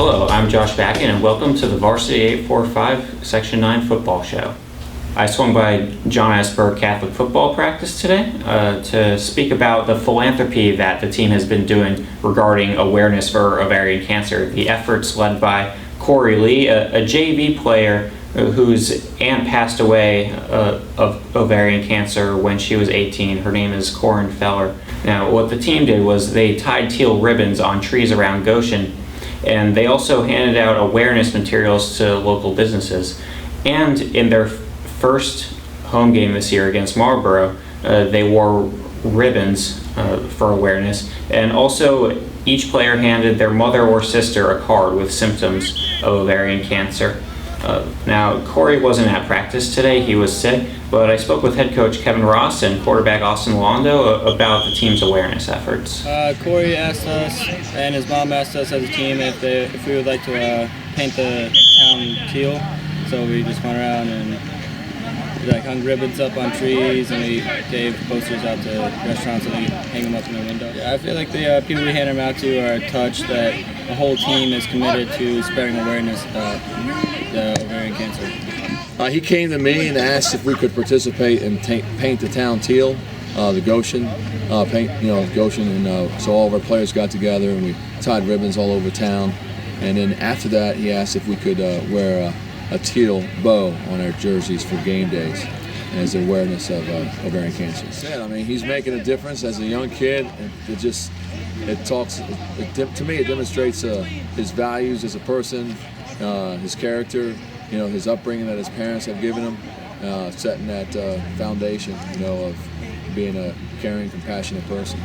Hello, I'm Josh Bakan, and welcome to the Varsity845 Section 9 football show. I swung by John S. Burke Catholic football practice today to speak about the philanthropy that the team has been doing regarding awareness for ovarian cancer. The efforts led by Corey Lee, a JV player whose aunt passed away of ovarian cancer when she was 18. Her name is Corin Feller. Now, what the team did was they tied teal ribbons on trees around Goshen, and they also handed out awareness materials to local businesses. And in their first home game this year against Marlboro, they wore ribbons for awareness, and also each player handed their mother or sister a card with symptoms of ovarian cancer. Now, Corey wasn't at practice today, he was sick, but I spoke with head coach Kevin Ross and quarterback Austin Londo about the team's awareness efforts. Corey asked us, and his mom asked us as a team if we would like to paint the town teal. So we just went around and hung ribbons up on trees, and we gave posters out to restaurants and we hang them up in the window. I feel like the people we hand them out to are touched that the whole team is committed to spreading awareness about the ovarian cancer. He came to me and asked if we could participate and paint the town teal, the Goshen, Goshen, and so all of our players got together and we tied ribbons all over town. And then after that, he asked if we could wear a teal bow on our jerseys for game days as awareness of ovarian cancer. Yeah, I mean, he's making a difference as a young kid, and to me, it demonstrates his values as a person, his character, his upbringing that his parents have given him, setting that foundation, of being a caring, compassionate person.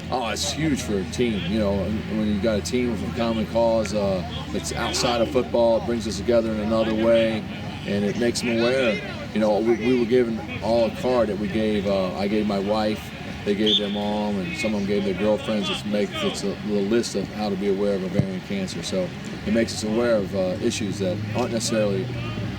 Oh, it's huge for a team. When you've got a team with a common cause that's outside of football, it brings us together in another way, and it makes them aware. We were given all a card that we gave. I gave my wife, they gave their mom, and some of them gave their girlfriends. It's a little list of how to be aware of ovarian cancer. So it makes us aware of issues that aren't necessarily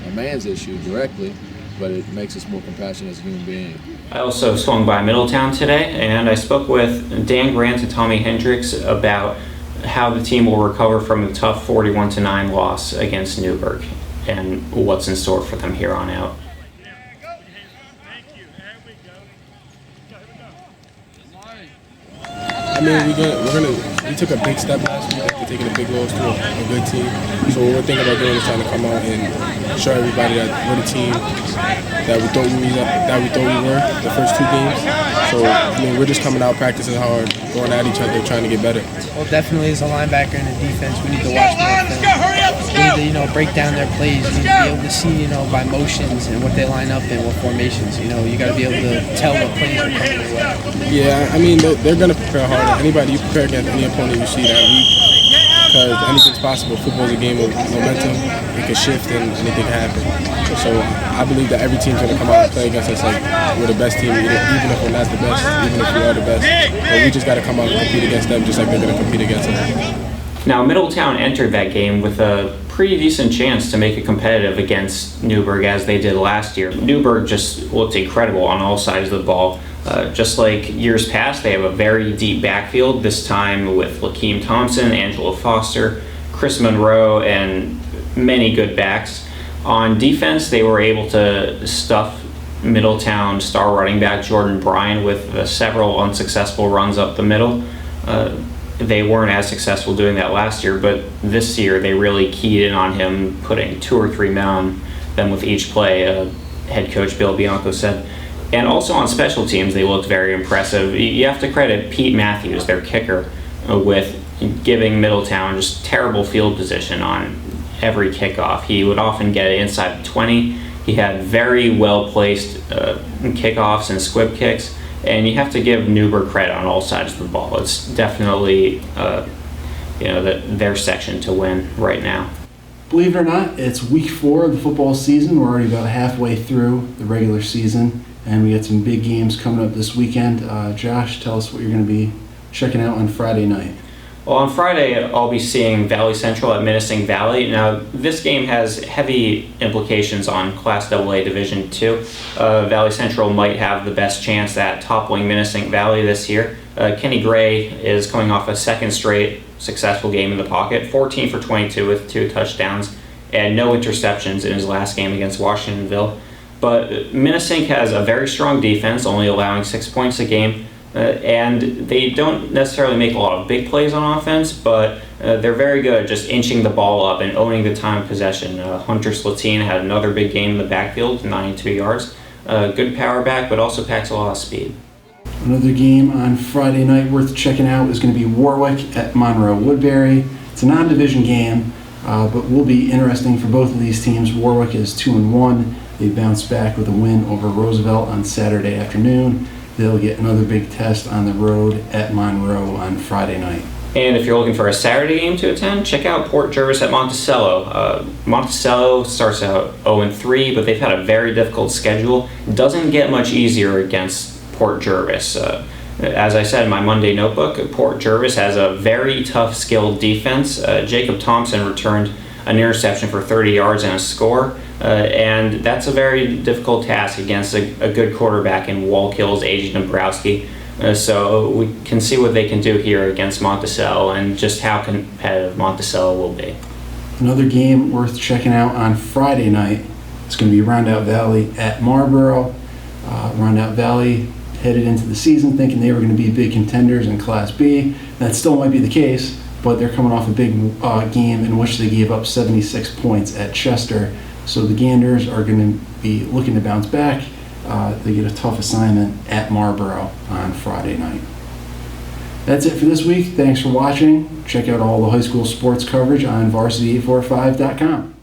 a man's issue directly, but it makes us more compassionate as a human being. I also swung by Middletown today, and I spoke with Dan Grant and Tommy Hendricks about how the team will recover from the tough 41-9 loss against Newburgh and what's in store for them here on out. I mean, we took a big step last week after taking a big loss to a good team. So what we're thinking about doing is trying to come out and show everybody that we're the team that we thought we were the first two games. So I mean, we're just coming out practicing hard, going at each other, trying to get better. Well, definitely as a linebacker in the defense, we need to watch more film. We need to, break down their plays. We need to be able to see, by motions and what they line up in, what formations. You got to be able to tell what plays are coming your way. Yeah, I mean, they're going to prepare harder. Anybody you prepare against any opponent you see that week, because anything's possible. Football's a game of momentum. It can shift and anything can happen. So I believe that every team's going to come out and play against us like we're the best team, even if we're not the best, even if we are the best. But we just got to come out and compete against them just like they're going to compete against us. Now, Middletown entered that game with a pretty decent chance to make it competitive against Newburgh as they did last year. Newburgh just looked incredible on all sides of the ball. Just like years past, they have a very deep backfield, this time with Lakeem Thompson, Angelo Foster, Chris Monroe, and many good backs. On defense, they were able to stuff Middletown star running back Jordan Bryan with several unsuccessful runs up the middle. They weren't as successful doing that last year, but this year they really keyed in on him, putting 2 or 3 men on them with each play, head coach Bill Bianco said. And also on special teams, they looked very impressive. You have to credit Pete Matthews, their kicker, with giving Middletown just terrible field position on every kickoff. He would often get it inside the 20. He had very well-placed kickoffs and squib kicks, and you have to give Newburgh credit on all sides of the ball. It's definitely their section to win right now. Believe it or not, it's week 4 of the football season. We're already about halfway through the regular season, and we got some big games coming up this weekend. Josh, tell us what you're going to be checking out on Friday night. Well, on Friday, I'll be seeing Valley Central at Menacing Valley. Now, this game has heavy implications on Class AA Division II. Valley Central might have the best chance at toppling Menacing Valley this year. Kenny Gray is coming off a second straight successful game in the pocket, 14 for 22 with 2 touchdowns and no interceptions in his last game against Washingtonville. But Menacing has a very strong defense, only allowing 6 points a game. And they don't necessarily make a lot of big plays on offense, but they're very good at just inching the ball up and owning the time of possession. Hunter Slatine had another big game in the backfield, 92 yards. Good power back, but also packs a lot of speed. Another game on Friday night worth checking out is going to be Warwick at Monroe Woodbury. It's a non-division game, but will be interesting for both of these teams. Warwick is 2-1. They bounced back with a win over Roosevelt on Saturday afternoon. They'll get another big test on the road at Monroe on Friday night. And if you're looking for a Saturday game to attend, check out Port Jervis at Monticello. Monticello starts out 0-3, but they've had a very difficult schedule. It doesn't get much easier against Port Jervis. As I said in my Monday notebook, Port Jervis has a very tough, skilled defense. Jacob Thompson returned an interception for 30 yards and a score. And that's a very difficult task against a good quarterback in Wallkill's A.J. Dombrowski. So we can see what they can do here against Monticello and just how competitive Monticello will be. Another game worth checking out on Friday night. It's going to be Rondout Valley at Marlboro. Rondout Valley headed into the season thinking they were going to be big contenders in Class B. That still might be the case, but they're coming off a big game in which they gave up 76 points at Chester. So the Ganders are going to be looking to bounce back. They get a tough assignment at Marlboro on Friday night. That's it for this week. Thanks for watching. Check out all the high school sports coverage on Varsity845.com.